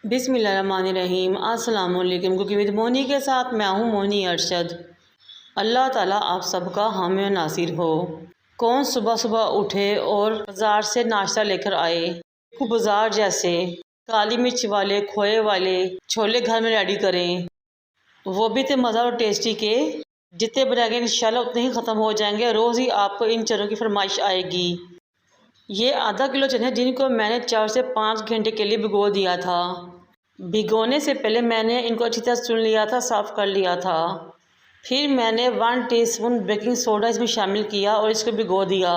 बिस्मिल्लाहिर्रहमानिर्रहीम। अस्सलाम वालेकुम। कुकिंग विद मोनी के साथ मैं हूँ मोनी अरशद। अल्लाह ताला आप सबका हामी और नासिर हो। कौन सुबह सुबह उठे और बाज़ार से नाश्ता लेकर आए। बाज़ार जैसे काली मिर्च वाले खोए वाले छोले घर में रेडी करें, वो भी तो मज़ा और टेस्टी के। जितने बनाएंगे इंशाल्लाह उतने ही ख़त्म हो जाएंगे। रोज़ ही आपको इन चनों की फरमाइश आएगी। ये आधा किलो चने जिनको मैंने 4 से 5 घंटे के लिए भिगो दिया था। भिगोने से पहले मैंने इनको अच्छी तरह चुन लिया था, साफ़ कर लिया था। फिर मैंने 1 टीस्पून बेकिंग सोडा इसमें शामिल किया और इसको भिगो दिया।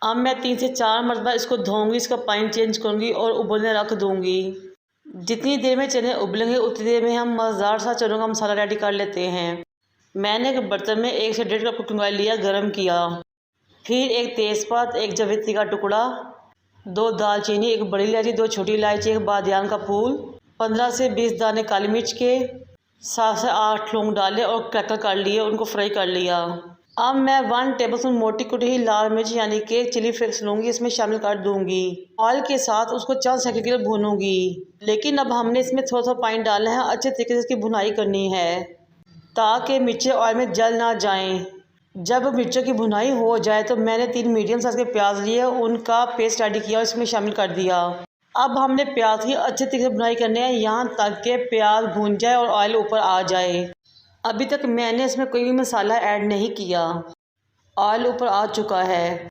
अब मैं 3 से 4 मरतबा इसको धोऊंगी, इसका पानी चेंज करूँगी और उबलने रख दूँगी। जितनी देर में चने उबलेंगे उतनी देर में हम मज़ेदार सा चनों का मसाला रेडी कर लेते हैं। मैंने एक बर्तन में 1 से 1.5 कप कुकिंग ऑयल लिया, गर्म किया। फिर एक तेज़पात, एक जावित्री का टुकड़ा, 2 दालचीनी, 1 बड़ी इलायची, 2 छोटी इलायची, 1 बादियान का फूल, 15 से 20 दाने काली मिर्च के, 7 से 8 लौंग डाले और क्रैकल कर लिए, उनको फ्राई कर लिया। अब मैं 1 टेबलस्पून मोटी कुटी हुई लाल मिर्च यानी कि चिली फ्लेक्स लूँगी, इसमें शामिल कर दूँगी। ऑयल के साथ उसको चंद सेकंड के लिए भूनूंगी। लेकिन अब हमने इसमें थोड़ा थोड़ा पानी डालना है, अच्छे तरीके से इसकी भुनाई करनी है ताकि मिर्चें ऑयल में जल ना जाएं। जब मिर्चों की भुनाई हो जाए तो मैंने 3 मीडियम साइज़ के प्याज लिए, उनका पेस्ट रेडी किया और इसमें शामिल कर दिया। अब हमने प्याज की अच्छे तरीके से भुनाई करनी है, यहाँ तक कि प्याज भून जाए और ऑयल ऊपर आ जाए। अभी तक मैंने इसमें कोई भी मसाला ऐड नहीं किया। ऑयल ऊपर आ चुका है।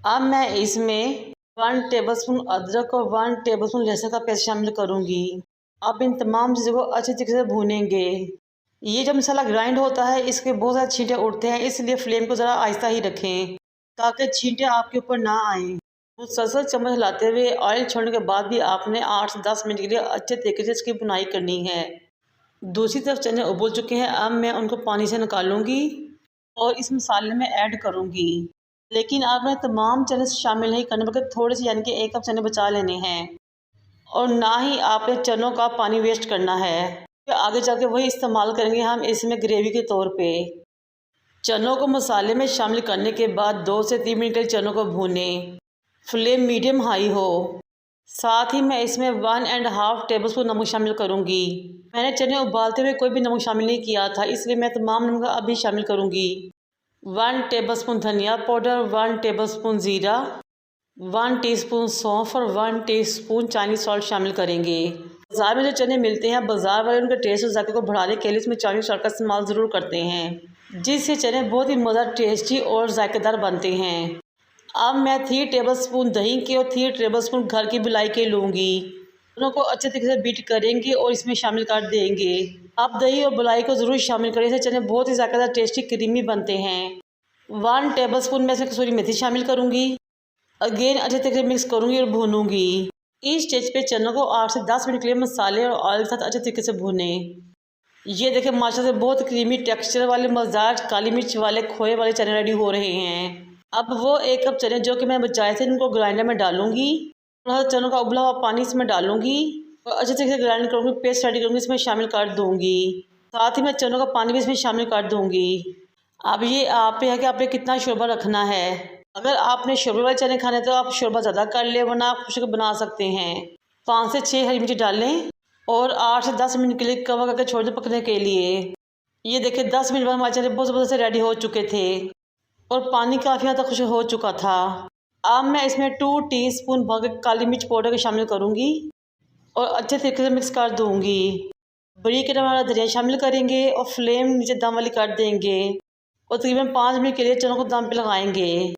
अब मैं इसमें 1 टेबलस्पून अदरक और 1 टेबलस्पून लहसुन का पेस्ट शामिल करूँगी। अब इन तमाम चीज़ों को अच्छे तरीके से भूनेंगे। ये जब मसाला ग्राइंड होता है इसके बहुत सारे छींटे उठते हैं, इसलिए फ्लेम को ज़रा आहिस्ता ही रखें ताकि छींटे आपके ऊपर ना आएँ। मुसलसल चम्मच हिलाते हुए ऑयल छोड़ने के बाद भी आपने 8 से 10 मिनट के लिए अच्छे तरीके से इसकी भुनाई करनी है। दूसरी तरफ चने उबल चुके हैं। अब मैं उनको पानी से निकालूंगी और इस मसाले में ऐड करूंगी। लेकिन आपने तमाम चने शामिल नहीं करने, बल्कि थोड़े से यानी कि 1 कप चने बचा लेने हैं। और ना ही आपने चनों का पानी वेस्ट करना है, आगे चल के वही इस्तेमाल करेंगे हम इसमें ग्रेवी के तौर पे। चनों को मसाले में शामिल करने के बाद 2 से 3 मिनट के लिए चनों को भूनें, फ्लेम मीडियम हाई हो। साथ ही मैं इसमें 1.5 टेबलस्पून नमक शामिल करूंगी। मैंने चने उबालते हुए कोई भी नमक शामिल नहीं किया था, इसलिए मैं तमाम नमक अभी शामिल करूंगी। 1 टेबलस्पून धनिया पाउडर, 1 टेबलस्पून ज़ीरा, 1 टीस्पून सौंफ और 1 टीस्पून चाइनीज़ सॉल्ट शामिल करेंगे। बाज़ार में जो चने मिलते हैं, बाज़ार वाले उनके टेस्ट और जायके को बढ़ाने के लिए इसमें चाइनीज़ सॉल्ट का इस्तेमाल ज़रूर करते हैं, जिससे चने बहुत ही मज़ेदार, टेस्टी और जायकेदार बनते हैं। अब मैं 3 टेबलस्पून दही के और 3 टेबलस्पून घर की बिलाई के लूँगी। दोनों को अच्छे तरीके से बीट करेंगे और इसमें शामिल कर देंगे। आप दही और बिलाई को ज़रूर शामिल करें, इससे चने बहुत ही जायकेदार, टेस्टी, क्रीमी बनते हैं। 1 टेबलस्पून में इसमें कसूरी मेथी शामिल करूँगी। अगेन अच्छे तरीके से मिक्स करूँगी और भूनूँगी। इस स्टेज पे चनों को 8 से 10 मिनट के लिए मसाले और ऑयल के साथ अच्छे तरीके से भूनें। ये देखें माशाल्लाह से बहुत क्रीमी टेक्सचर वाले मज़ेदार काली मिर्च वाले खोए वाले चने रेडी हो रहे हैं। अब वो 1 कप चने जो कि मैंने बचाए थे, इनको ग्राइंडर में डालूंगी। थोड़ा सा चनों का उबला हुआ पानी इसमें डालूंगी और अच्छे तरीके से ग्राइंड करूँगी, पेस्ट रेडी करूँगी, इसमें शामिल कर दूँगी। साथ ही मैं चनों का पानी भी इसमें शामिल कर दूँगी। अब ये आप पे है कि आपने कितना शोरबा रखना है। अगर आपने शोरबे वाले चने खाने तो आप शोरबा ज़्यादा कर ले, वरना आप खुश बना सकते हैं। 5 से 6 हरी मिर्ची डाल लें और 8 से 10 मिनट के लिए कवर करके छोड़ दें पकने के लिए। ये देखिए 10 मिनट बाद हमारे चने बहुत ज़बरदस्त से रेडी हो चुके थे और पानी काफ़ी हद तक खुश हो चुका था। अब मैं इसमें 2 टीस्पून भर के काली मिर्च पाउडर को शामिल करूँगी और अच्छे तरीके से मिक्स कर दूँगी। बड़ी कटा वाला धनिया शामिल करेंगे और फ्लेम नीचे दम वाली कर देंगे और तकरीबन 5 मिनट के लिए चनों को दम पे लगाएंगे।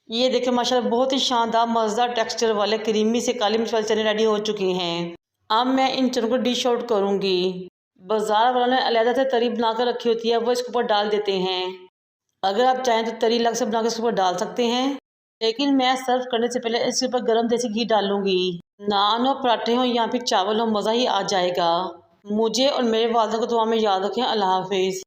ये देखिए माशाल्लाह बहुत ही शानदार मज़ेदार टेक्सचर वाले क्रीमी से काली मिर्च वाले चने रेडी हो चुके हैं। अब मैं इन चनों को डिश आउट करूँगी। बाज़ार वालों ने अलहदा से तरी बना कर रखी होती है, वो इसके ऊपर डाल देते हैं। अगर आप चाहें तो तरी अलग से बना कर इसके ऊपर डाल सकते हैं, लेकिन मैं सर्व करने से पहले इसके ऊपर गर्म देसी घी डालूंगी। नान हो, पराठे हो या फिर चावल हो, मज़ा ही आ जाएगा। मुझे और मेरे वालिदा को दुआ में याद रखें। अल्लाह हाफिज़।